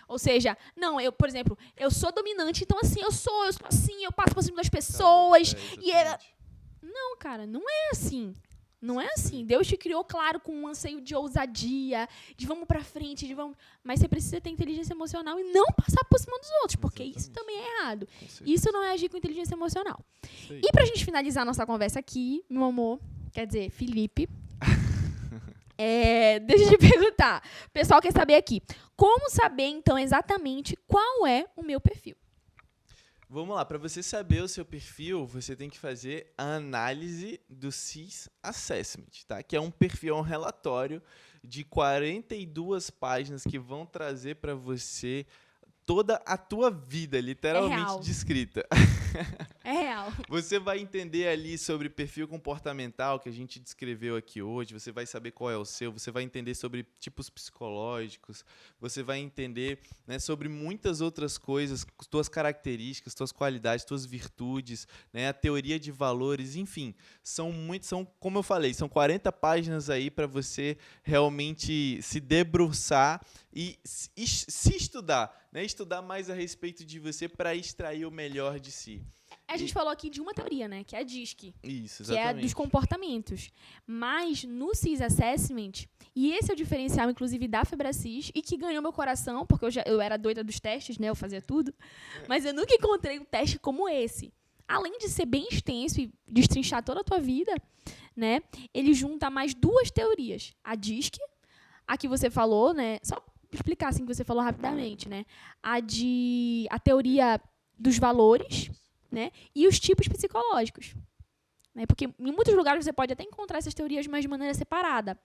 Ou seja, não, por exemplo, eu sou dominante, então assim, eu sou assim, eu passo por cima das pessoas. Não, cara, não é assim. Não é assim. Deus te criou, claro, com um anseio de ousadia, de vamos pra frente, mas você precisa ter inteligência emocional e não passar por cima dos outros, porque isso também é errado. Isso não é agir com inteligência emocional. E pra gente finalizar nossa conversa aqui, meu amor, quer dizer, Felipe, deixa eu te perguntar. O pessoal quer saber aqui, como saber, então, exatamente qual é o meu perfil? Vamos lá, para você saber o seu perfil, você tem que fazer a análise do CIS Assessment, tá? Que é um perfil, um relatório de 42 páginas que vão trazer para você toda a tua vida, literalmente descrita. É real. Você vai entender ali sobre perfil comportamental que a gente descreveu aqui hoje, você vai saber qual é o seu, você vai entender sobre tipos psicológicos, você vai entender, né, sobre muitas outras coisas, tuas características, tuas qualidades, tuas virtudes, né, a teoria de valores, enfim, são, como eu falei, são 40 páginas aí para você realmente se debruçar e se estudar, né, estudar mais a respeito de você para extrair o melhor de si. A gente falou aqui de uma teoria, né? Que é a DISC. Isso, exatamente. Que é dos comportamentos. Mas no CIS Assessment, e esse é o diferencial, inclusive, da Febracis, e que ganhou meu coração, porque eu era doida dos testes, né? Eu fazia tudo. Mas eu nunca encontrei um teste como esse. Além de ser bem extenso e destrinchar toda a tua vida, né? Ele junta mais duas teorias. A DISC, a que você falou, né? Só explicar assim que você falou rapidamente, né? A teoria dos valores, né? E os tipos psicológicos. Né? Porque em muitos lugares você pode até encontrar essas teorias, mas de maneira separada.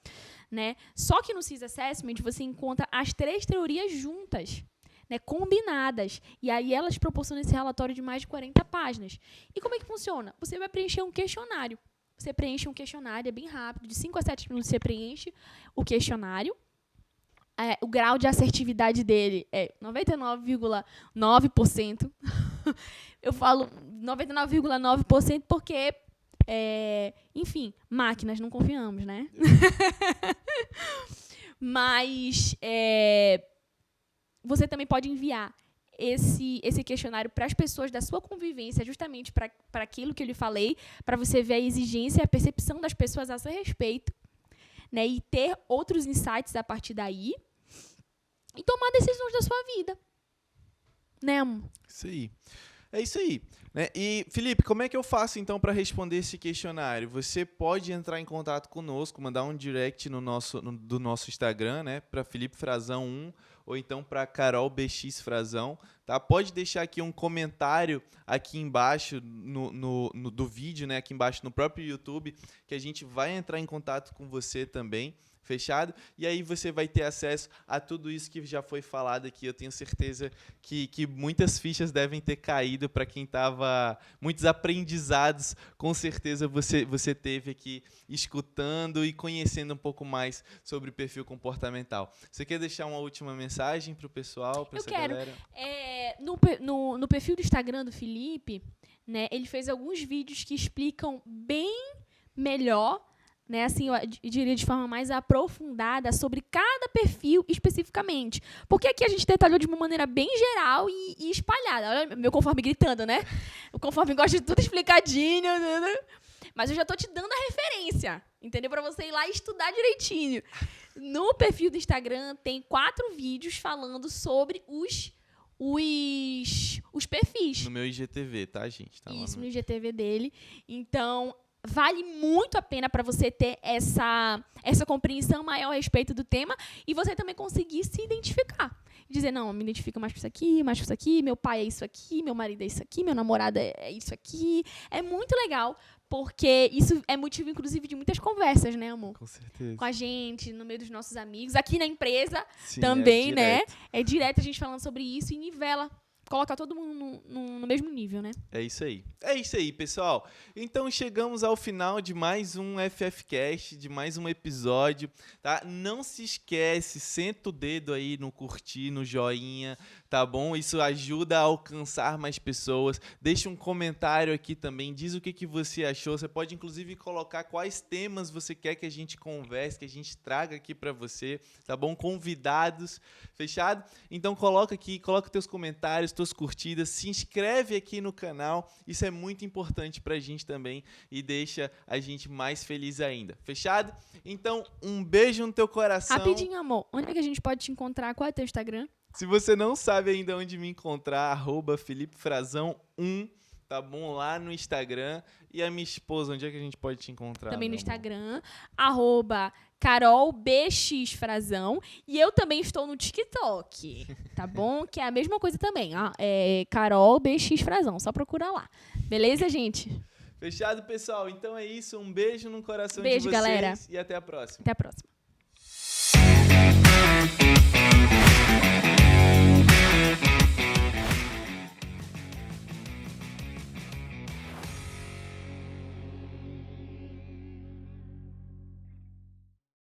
Né? Só que no CIS Assessment você encontra as 3 teorias juntas, né? Combinadas. E aí elas proporcionam esse relatório de mais de 40 páginas. E como é que funciona? Você vai preencher um questionário. Você preenche um questionário, é bem rápido, de 5 a 7 minutos você preenche o questionário. O grau de assertividade dele é 99,9%. Eu falo 99,9% porque, enfim, máquinas, não confiamos, né? Mas você também pode enviar esse questionário para as pessoas da sua convivência, justamente para aquilo que eu lhe falei, para você ver a exigência e a percepção das pessoas a seu respeito, né, e ter outros insights a partir daí e tomar decisões da sua vida. Né, amor? Isso aí. É isso aí. Né? E, Felipe, como é que eu faço, então, para responder esse questionário? Você pode entrar em contato conosco, mandar um direct do nosso Instagram, né, para Felipe Frazão 1, ou então para Carol BX Frazão. Tá? Pode deixar aqui um comentário aqui embaixo do vídeo, né, aqui embaixo no próprio YouTube, que a gente vai entrar em contato com você também. Fechado? E aí você vai ter acesso a tudo isso que já foi falado aqui. Eu tenho certeza que muitas fichas devem ter caído para quem estava... Muitos aprendizados, com certeza, você teve aqui escutando e conhecendo um pouco mais sobre o perfil comportamental. Você quer deixar uma última mensagem para o pessoal, para essa galera? No perfil do Instagram do Felipe, né, ele fez alguns vídeos que explicam bem melhor né, assim, eu diria de forma mais aprofundada sobre cada perfil especificamente. Porque aqui a gente detalhou de uma maneira bem geral e espalhada. Olha, meu conforme gritando, né? O conforme gosta de tudo explicadinho, né? Mas eu já tô te dando a referência, entendeu? Para você ir lá e estudar direitinho. No perfil do Instagram tem 4 vídeos falando sobre os perfis. No meu IGTV, tá, gente? Tá Isso, lá no IGTV dele. Então, vale muito a pena para você ter essa compreensão maior a respeito do tema e você também conseguir se identificar. Dizer, não, eu me identifico mais com isso aqui, meu pai é isso aqui, meu marido é isso aqui, meu namorado é isso aqui. É muito legal, porque isso é motivo, inclusive, de muitas conversas, né, amor? Com certeza. Com a gente, no meio dos nossos amigos, aqui na empresa. Sim, também, é né? direto. É direto a gente falando sobre isso e nivela. Coloca todo mundo no mesmo nível, né? É isso aí. É isso aí, pessoal. Então chegamos ao final de mais um FFcast, de mais um episódio, tá? Não se esquece, senta o dedo aí no curtir, no joinha, tá bom? Isso ajuda a alcançar mais pessoas. Deixa um comentário aqui também, diz o que você achou. Você pode inclusive colocar quais temas você quer que a gente converse, que a gente traga aqui para você, tá bom? Convidados, fechado? Então coloca aqui, coloca teus comentários, tuas curtidas, se inscreve aqui no canal, isso é muito importante pra gente também e deixa a gente mais feliz ainda, fechado? Então, um beijo no teu coração. Rapidinho, amor, onde é que a gente pode te encontrar? Qual é o teu Instagram? Se você não sabe ainda onde me encontrar, @FelipeFrazão1, tá bom? Lá no Instagram. E a minha esposa, onde é que a gente pode te encontrar? Também no meu amor? Instagram, @CarolBXFrazão. E eu também estou no TikTok, tá bom? Que é a mesma coisa também. É CarolBXFrazão, só procura lá. Beleza, gente? Fechado, pessoal? Então é isso. Um beijo no coração Beijo, de vocês galera. e até a próxima. Até a próxima.